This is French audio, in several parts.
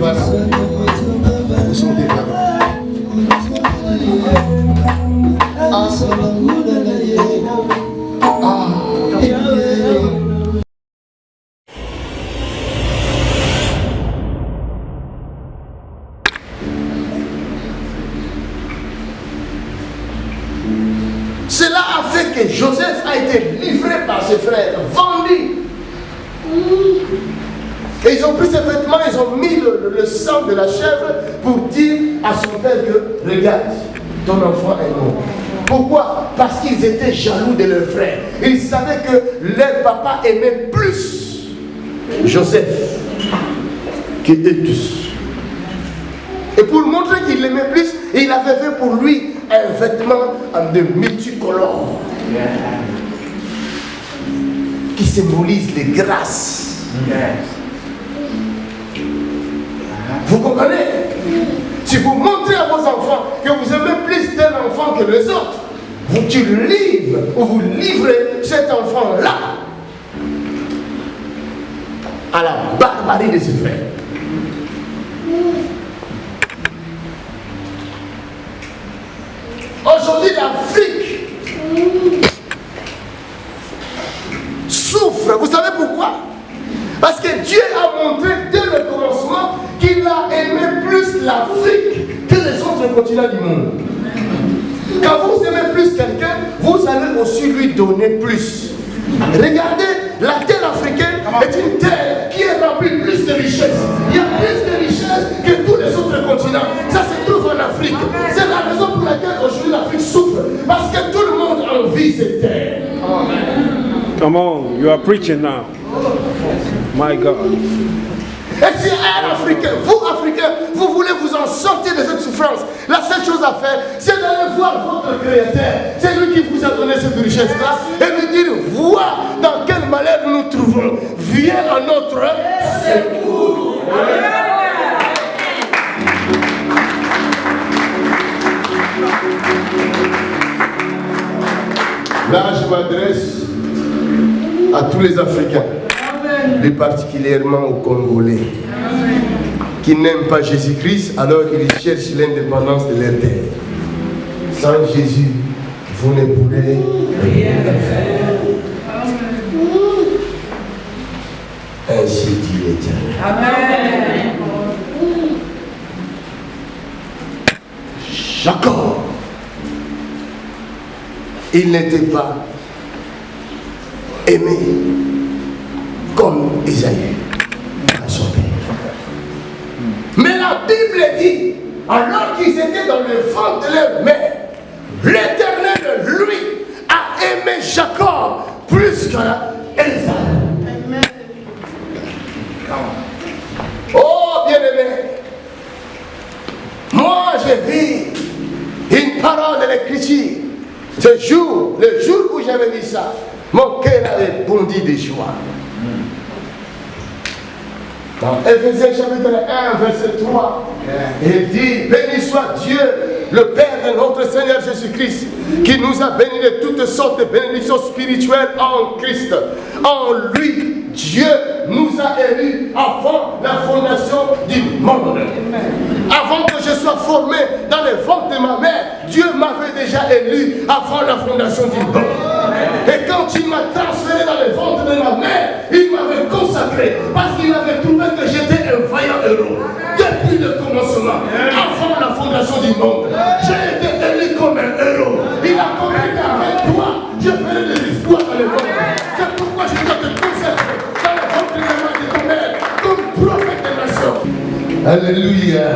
pas là. Où sont tes parents? Cela a fait que Joseph a été livré par ses frères, vendu. Et ils ont pris ses vêtements, ils ont mis le sang de la chèvre pour dire à son père que regarde, ton enfant est mort. Pourquoi? Parce qu'ils étaient jaloux de leurs frères. Ils savaient que leur papa aimait plus Joseph que eux tous. Et pour montrer qu'il l'aimait plus, il avait fait pour lui un vêtement de multicolores qui symbolise les grâces. Vous comprenez? Si vous montrez à vos enfants que vous aimez plus tel enfant que les autres, tu livres ou vous livrez cet enfant-là à la barbarie de ses frères. Aujourd'hui, l'Afrique souffre. Vous savez pourquoi? Parce que Dieu a montré dès le commencement qu'il a aimé plus l'Afrique que les autres continents du monde. Quand vous aimez plus quelqu'un, vous allez aussi lui donner plus. Regardez, la terre africaine est une terre qui est remplie de plus de richesses. Il y a plus de richesses que tous les autres continents. Ça se trouve en Afrique. C'est la raison pour laquelle aujourd'hui l'Afrique souffre. Parce que tout le monde envie cette terre. Come on, you are preaching now. My God. Et si un Africain, vous Africains, vous voulez vous en sortir de cette souffrance, la seule chose à faire, c'est d'aller voir votre Créateur. C'est lui qui vous a donné cette richesse-là. Et lui dire, vois dans quel malheur nous nous trouvons. Viens à notre secours. Là, je m'adresse à tous les Africains, plus particulièrement aux Congolais, qui n'aiment pas Jésus-Christ alors qu'ils cherchent l'indépendance de leur terre. Sans Jésus, vous ne pourrez rien faire. Ainsi dit l'Éternel. Amen. Jacob, il n'était pas aimé comme Isaïe à son père. Mais la Bible dit, alors qu'ils étaient dans le ventre de leur mère, l'Éternel, lui, a aimé Jacob plus qu'Ésaü. Oh, bien-aimé, moi j'ai vu une parole de l'Écriture. Ce jour, le jour où j'avais vu ça, mon cœur avait bondi de joie. Dans Éphésiens chapitre 1, verset 3, il dit, béni soit Dieu, le Père de notre Seigneur Jésus-Christ, qui nous a bénis de toutes sortes de bénédictions spirituelles en Christ. En lui, Dieu nous a élus avant la fondation du monde. Avant que je sois formé dans le ventre de ma mère, Dieu m'avait déjà élu avant la fondation du monde. Et quand il m'a transféré dans le ventre de ma mère, il m'avait consacré parce qu'il avait trouvé que j'étais un vaillant héros. Depuis le commencement, avant la fondation du monde, j'ai été élu comme un héros. Il a compris qu'avec toi, je ferai des histoires dans le monde. C'est pourquoi je dois te consacrer dans le ventre de ma mère comme prophète des nations. Alléluia.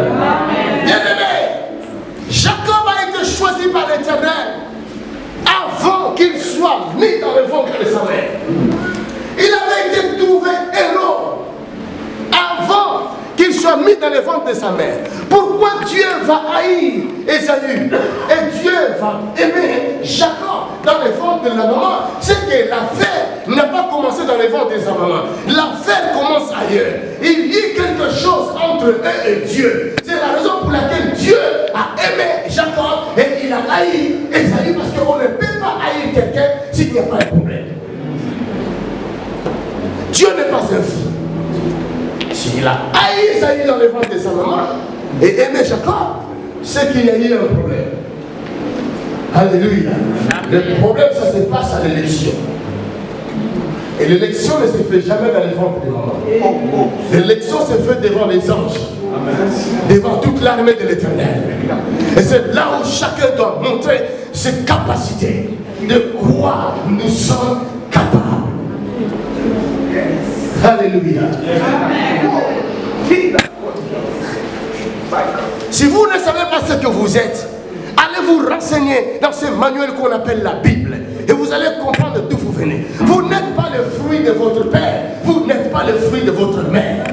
Bien-aimé, Jacob a été choisi par l'Éternel avant qu'il soit mis dans le ventre de sa mère. Il avait été trouvé héros avant qu'il soit mis dans le ventre de sa mère. Pourquoi Dieu va haïr Ésaü et Dieu va aimer Jacob dans le ventre de la maman? C'est que l'affaire n'a pas commencé dans le ventre de sa maman. L'affaire commence ailleurs. Il y a quelque chose entre eux et Dieu. C'est la raison pour laquelle Dieu a aimé Jacob et il a haï Ésaü, parce qu'on ne peut pas haïr quelqu'un s'il n'y a pas de problème. Dieu n'est pas un fou. S'il y qu'il a haï Esaü dans le ventre de sa maman et aimé Jacob, c'est qu'il y a eu un problème. Alléluia. Le problème, ça se passe à l'élection. Et l'élection ne se fait jamais dans les ventres des mamans. L'élection se fait devant les anges, devant toute l'armée de l'Éternel. Et c'est là où chacun doit montrer ses capacités, de quoi nous sommes capables. Alléluia. Si vous ne savez pas ce que vous êtes, allez vous renseigner dans ce manuel qu'on appelle la Bible. Et vous allez comprendre d'où vous venez. Vous n'êtes pas le fruit de votre père. Vous n'êtes pas le fruit de votre mère.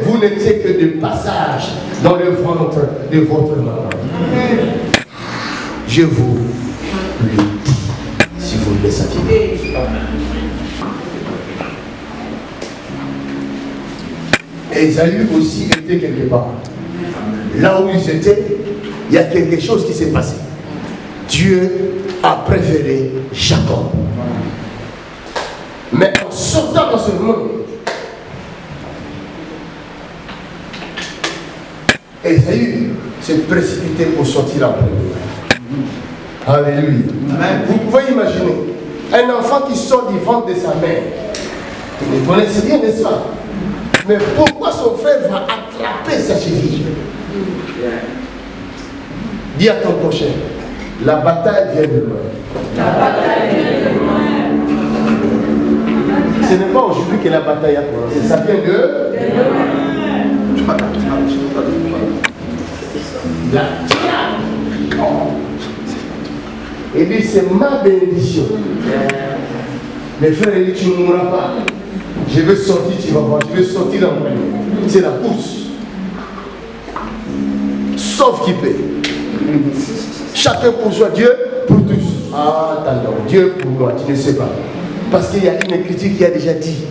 Vous n'étiez que de passage dans le ventre de votre maman. Je vous le dis, si vous le saviez. Esaü aussi était quelque part. Là où ils étaient, il y a quelque chose qui s'est passé. Dieu a préféré Jacob. Mais en sortant dans ce monde, Esaü s'est précipité pour sortir en premier. Alléluia. Vous pouvez imaginer un enfant qui sort du ventre de sa mère. Vous le connaissez bien, n'est-ce pas? Mais pourquoi son frère va attraper sa cheville? Dis à ton prochain, la bataille vient de loin. La bataille vient de loin. Ce n'est pas aujourd'hui que la bataille a commencé, ça vient de loin. Il dit, c'est ma bénédiction. Mes frères, il dit, tu ne mourras pas. Je vais sortir, tu vas voir, je vais sortir en premier. C'est la course. Sauf qui paie. Chacun pour soi, Dieu pour tous. Ah, attends, Dieu pour moi, tu ne sais pas. Parce qu'il y a une écriture qui a déjà dit.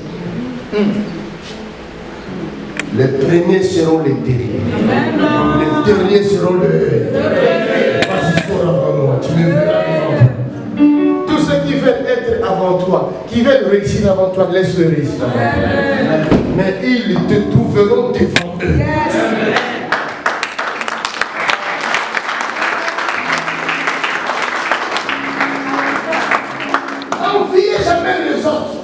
Les premiers seront les derniers. Les derniers seront les... Vas-y, sors avant moi, tu me verras devant toi. Tous ceux qui veulent être avant toi, qui veulent réussir avant toi, laisse-le réussir avant toi. Mais ils te trouveront devant eux. N'enviez jamais les autres.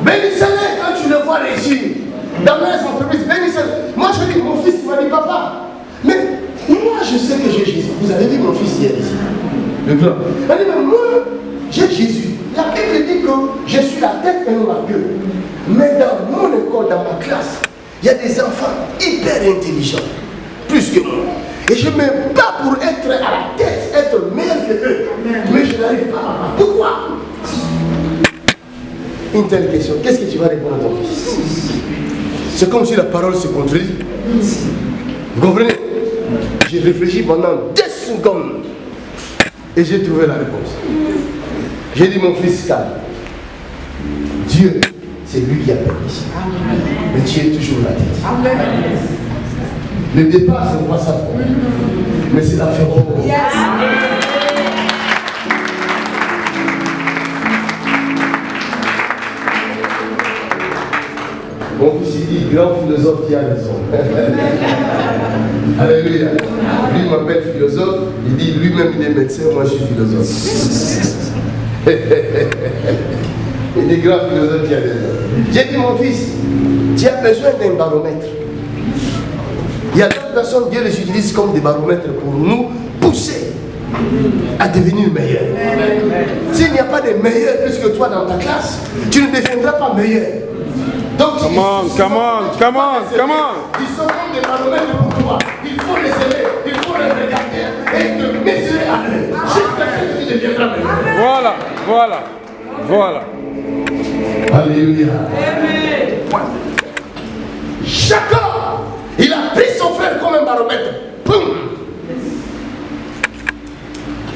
Bénissez-les quand tu le vois réussir. Dans les entreprises, bénissez-les. Moi je dis, mon fils m'a dit, papa, mais moi je sais que j'ai Jésus. Vous avez vu mon fils hier ici, le grand. Elle dit, mais moi j'ai Jésus. La Bible dit que je suis la tête et non la queue. Mais dans mon école, dans ma classe, il y a des enfants hyper intelligents, plus que moi. Et je me bats pour être à la tête, être meilleur que eux. Mais je n'arrive pas à ma. Pourquoi? Une telle question, qu'est-ce que tu vas répondre à ton fils? C'est comme si la parole se contredit. Vous comprenez? J'ai réfléchi pendant 10 secondes et j'ai trouvé la réponse. J'ai dit, mon fils, calme. Dieu, c'est lui qui a permis ici. Mais tu es toujours la tête. Le départ, c'est pas ça. Mais c'est la fin. Mon fils, il dit, grand philosophe qui a raison. Alléluia. Lui m'appelle philosophe. Il dit, lui-même, il est médecin, moi, je suis philosophe. Il dit, grand philosophe qui a raison. J'ai dit, mon fils, tu as besoin d'un baromètre. Il y a d'autres personnes, Dieu les utilise comme des baromètres pour nous pousser à devenir meilleurs. S'il n'y a pas de meilleurs plus que toi dans ta classe, tu ne deviendras pas meilleur. Donc, come on. Ils sont comme des baromètres pour toi. Il faut les aimer, il faut les regarder et te mesurer à eux. Jusqu'à ce que tu deviendras meilleur. Voilà. Alléluia. Jacob, il a pris son frère comme un baromètre. Poum.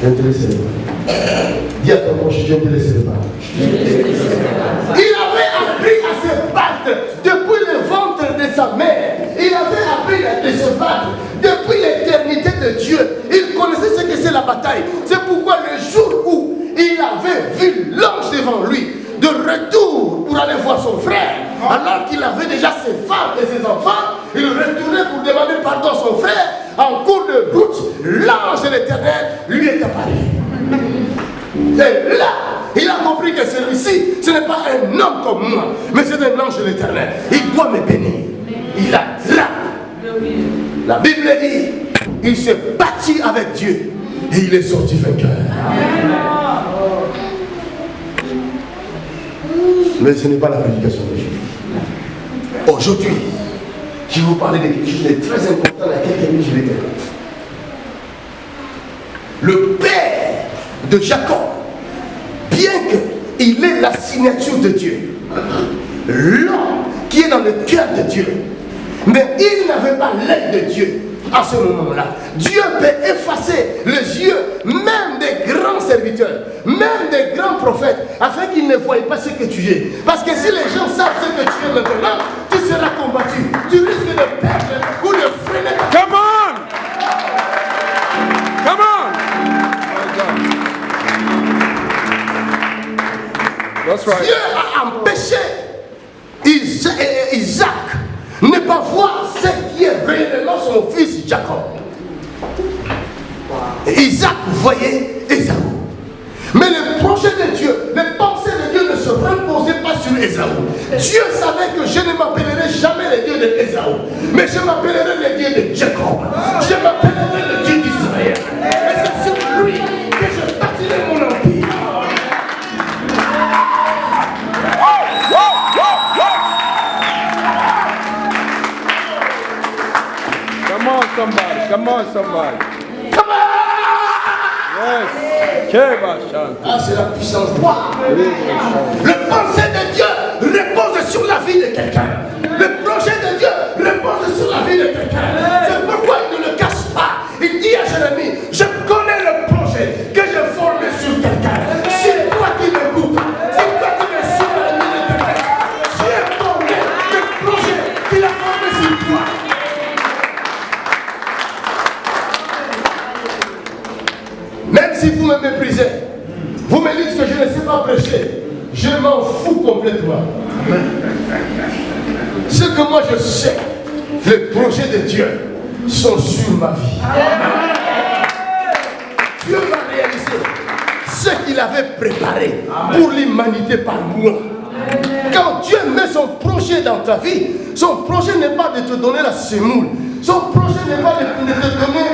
Je ne te laisserai pas. Dis à ton proche, je ne te laisserai pas. Il avait appris à se battre depuis le ventre de sa mère. Il avait appris à se battre depuis l'éternité de Dieu. Il connaissait ce que c'est la bataille. C'est pourquoi le jour où il avait vu l'ange devant lui, de retour son frère, alors qu'il avait déjà ses femmes et ses enfants, il retournait pour demander pardon à son frère. En cours de route, l'ange de l'Éternel lui est apparu. Et là, il a compris que celui-ci, ce n'est pas un homme comme moi, mais c'est un ange de l'Éternel. Il doit me bénir. Il attrape. La Bible dit, il se battit avec Dieu et il est sorti vainqueur. Mais ce n'est pas la prédication d'aujourd'hui. Aujourd'hui, je vais vous parler de quelque chose de très important à quelques minutes, je vais dire. Le père de Jacob, bien qu'il ait la signature de Dieu, l'homme qui est dans le cœur de Dieu, mais il n'avait pas l'œil de Dieu à ce moment-là. Dieu peut effacer les yeux même des grands serviteurs, même des grands prophètes, afin qu'ils ne voient pas ce que tu es. Parce que si les gens savent ce que tu es maintenant, tu seras combattu. Tu risques de perdre ou de freiner. Come on! Come on! That's right. Dieu a empêché Isaac ne pas voir ce qui est réellement son fils Jacob. Et Isaac voyait Ésaü. Mais le projet de Dieu, les pensées de Dieu ne se reposaient pas sur Ésaü. Dieu savait que je ne m'appellerai jamais le Dieu de Ésaü, mais je m'appellerai le Dieu de Jacob. Je m'appellerai le Dieu d'Israël. Et c'est sur lui que je bâtirai mon empire. Come on, somebody. Come on, somebody. Come on! Yes. Keva chante. Ah, c'est la puissance de Dieu. Le pensée de Dieu repose sur la vie de quelqu'un. Le projet de Dieu repose sur la vie de quelqu'un. C'est pourquoi il ne le cache pas. Il dit à Jérémie, je connais le projet que j'ai formé sur quelqu'un. C'est toi qui m'écoutes. C'est toi qui me suis dans la vie de quelqu'un. Dieu connaît le projet qu'il a formé sur toi. Même si vous me méprisez, vous me dites que je ne sais pas prêcher, je m'en fous complètement. Ce que moi je sais, les projets de Dieu sont sur ma vie. Dieu va réaliser ce qu'il avait préparé pour l'humanité par moi. Quand Dieu met son projet dans ta vie, son projet n'est pas de te donner la semoule. Son projet n'est pas de te donner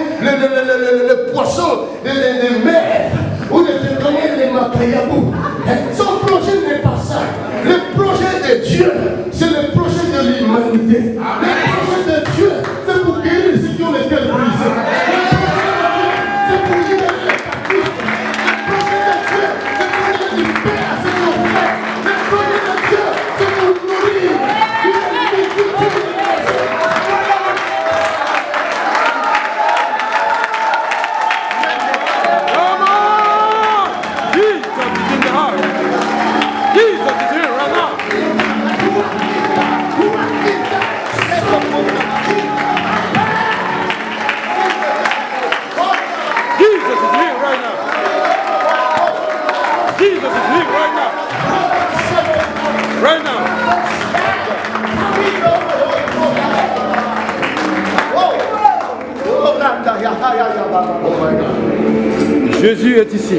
le poisson, les mers, ou de te donner les macayabous. Son projet n'est pas ça. Le projet de Dieu, c'est le projet de l'humanité. Le projet de Dieu, c'est pour guérir ceux qui ont les cœurs brisés. Le projet de Dieu, c'est pour libérer les captifs. Le projet de Dieu, c'est pour donner du paix à ceux qui ont faim. Le projet de Dieu, c'est pour nourrir Jésus est ici.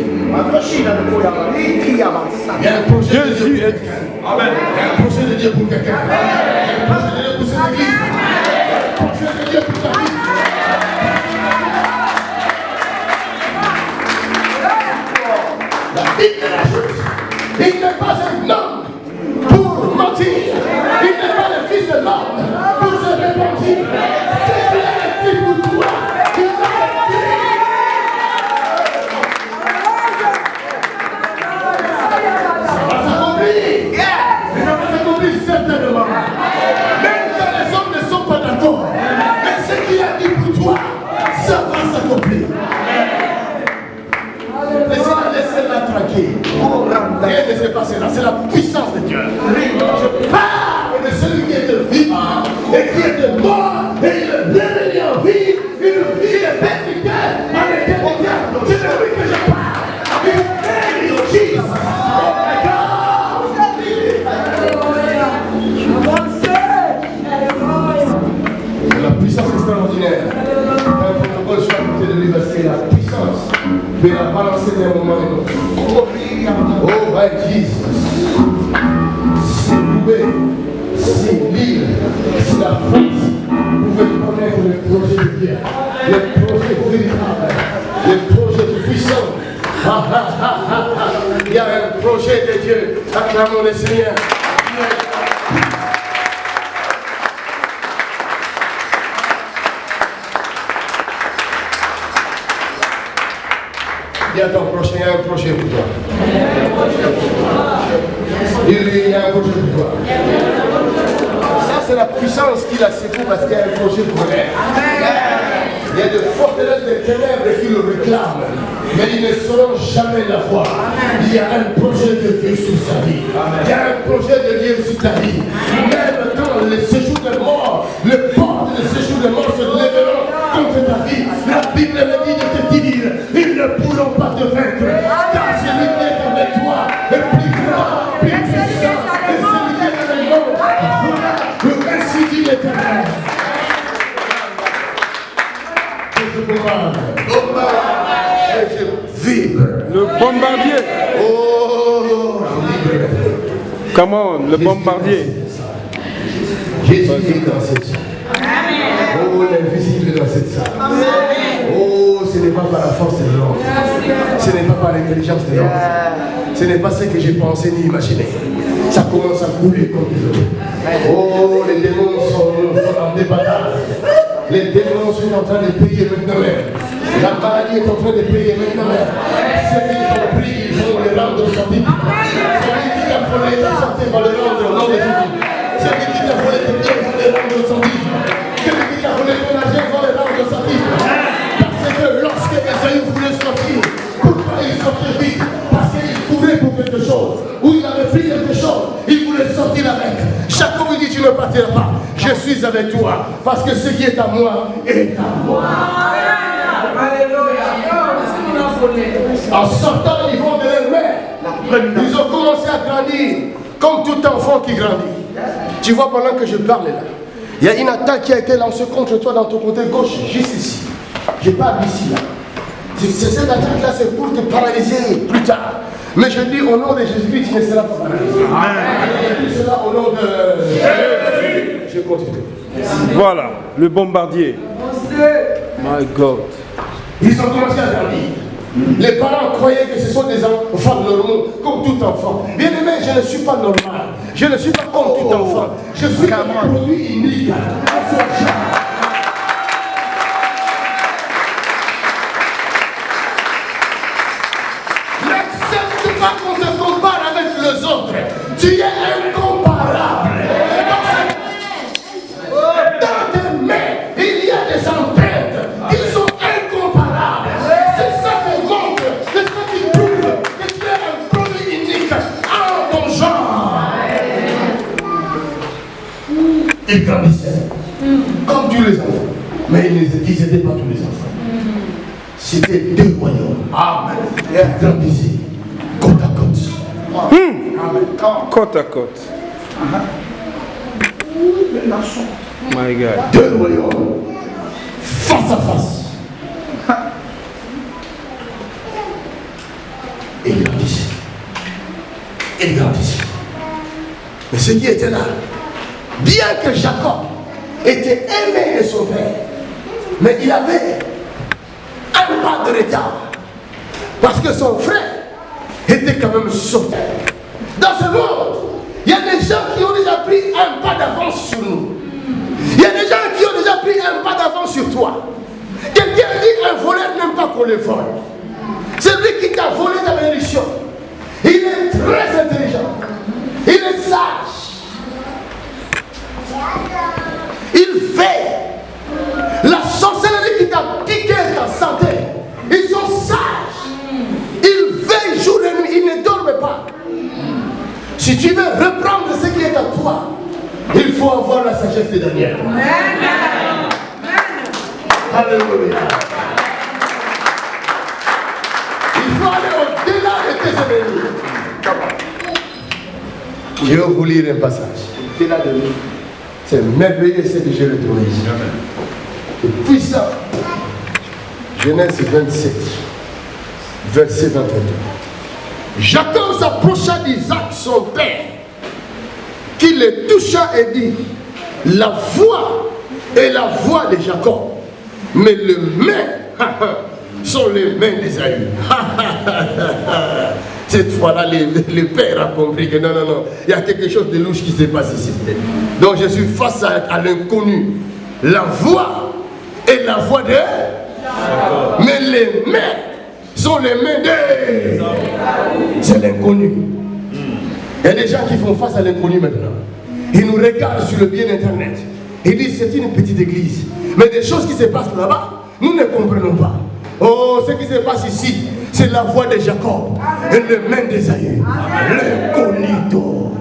Jésus est ici. Amen. Il y a un projet de Dieu pour quelqu'un. Il y a un projet de Dieu pour cette église. Il y a un projet de Dieu pour ta vie. La Bible ajoute, il n'est pas un homme pour mentir. Il n'est pas le fils de l'homme pour se repentir. C'est qu'il a écrit pour toi. Il a écrit. Certainement. Même quand les hommes ne sont pas d'accord, mais ce qu'il a dit pour toi, ça va s'accomplir. Laissez-la tranquille. Rien ne s'est passé là, c'est la puissance de Dieu. Je parle de celui qui est vivant et qui est mort et il est révélé en vie, une vie de perpétuelle avec l'éternité. C'est de lui que je parle. Il est Jesus. Oh my God. peux la balancer d'un moment et l'autre. Oh my Jesus. Si vous pouvez, si l'île, si la France, vous pouvez connaître le projet de Dieu, le projet véritable, le projet de puissance. Il y a un projet de Dieu. Acclamons le Seigneur. Il y a ton prochain, il y a un projet pour toi. Il y a un projet pour toi. Ça, c'est la puissance qu'il a secoué parce qu'il y a un projet pour elle. Il y a des forteresses des ténèbres qui le réclament, mais ils ne sauront jamais la voir. Il y a un projet de Dieu sur sa vie. Il y a un projet de Dieu sur ta vie. Même quand le séjour de mort, le porte de séjour de mort se lèveront contre ta vie, la Bible me dit de te dire, ils ne pourront pas te vaincre, car celui qui est avec toi est plus grand, plus puissant, et celui qui est avec nous, voilà le ainsi dit l'Éternel. Je commande, et je vibre. Le bombardier. Oh, vibre. Come on, le bombardier. Jésus est dans cette salle. Oh, l'invisible dans cette salle. Oh, ce n'est pas par la force de l'homme. Ce n'est pas par l'intelligence de l'homme. Ce n'est pas ce que j'ai pensé ni imaginé. Ça commence à couler comme des eaux. Oh, les démons sont en débattage. Les démons sont en train de payer maintenant. La maladie est en train de payer maintenant. Ceux qui ont pris, ils vont les rendre sortis. Celui qui a volé ta santé va le rendre au nom de Jésus. Celui qui a volé tes biens va les rendre sortis. Celui qui a volé ton argent va les rendre sortis. Parce que lorsque Esaïe voulait sortir, pourquoi il sortait vite? Parce qu'il courait pour quelque chose. Ou il avait pris quelque chose, il voulait sortir avec. Jacob lui dit, tu ne partiras pas. Je suis avec toi. Parce que ce qui est à moi est à moi. En sortant, ils vont de leur mère. Ils ont commencé à grandir comme tout enfant qui grandit. Tu vois, pendant que je parle là, il y a une attaque qui a été lancée contre toi dans ton côté gauche, juste ici. Je parle ici là. Cette attaque-là, c'est pour te paralyser plus tard. Mais je dis au nom de Jésus-Christ, tu ne seras pas paralysé. Tu seras au nom de Jésus. Je continue. Voilà, le bombardier. My God. Ils ont commencé à grandir. Les parents croyaient que ce sont des enfants normaux, comme tout enfant. Bien aimé, je ne suis pas normal. Je ne suis pas comme tout enfant. Je suis un produit unique. N'accepte pas qu'on te compare avec les autres. Tu es incomparable. Dans tes mains, il y a des empreintes qui sont incomparables. C'est ça qui compte. C'est ça qui prouve que tu es un produit unique en ton genre. Ils grandissaient comme tous les enfants. Mais ils n'étaient pas tous les enfants. C'était deux royaumes. Amen. Ils grandissaient côte à côte. Côte à côte. My God. Deux royaumes face à face. Il grandissait. Il grandissait. Mais ce qui était là, bien que Jacob était aimé de son père, mais il avait un pas de retard. Parce que son frère était quand même sauté. Dans ce monde, il y a des gens qui ont déjà pris un pas d'avance sur nous. Il y a des gens qui ont déjà pris un pas d'avance sur toi. Quelqu'un dit qu'un voleur n'aime pas qu'on le vole. Celui qui t'a volé ta bénédiction, il est très intelligent. Il est sage. Il fait. La sorcellerie qui t'a piqué ta santé, ils sont sages. Ils veillent jour et nuit, ils ne dorment pas. Si tu veux reprendre ce qui est à toi, il faut avoir la sagesse de Daniel. Alléluia. Il faut aller au-delà de tes ennemis. Je vais vous lire un passage. C'est merveilleux ce que j'ai retrouvé ici. C'est puissant. Genèse 27. verset 21. Jacob s'approcha d'Isaac, son père, qui le toucha et dit, la voix est la voix de Jacob, mais les mains sont les mains d'Ésaü. Cette fois-là, le père a compris que non, il y a quelque chose de louche qui se passe ici. Donc je suis face à l'inconnu. La voix est la voix de Jacob, mais les mains sont les mains de... C'est l'inconnu. Il y a des gens qui font face à l'inconnu maintenant. Ils nous regardent sur le bien internet. Ils disent c'est une petite église. Mais des choses qui se passent là-bas, nous ne comprenons pas. Oh, ce qui se passe ici, c'est la voix de Jacob et les mains d'Ésaü. L'incognito.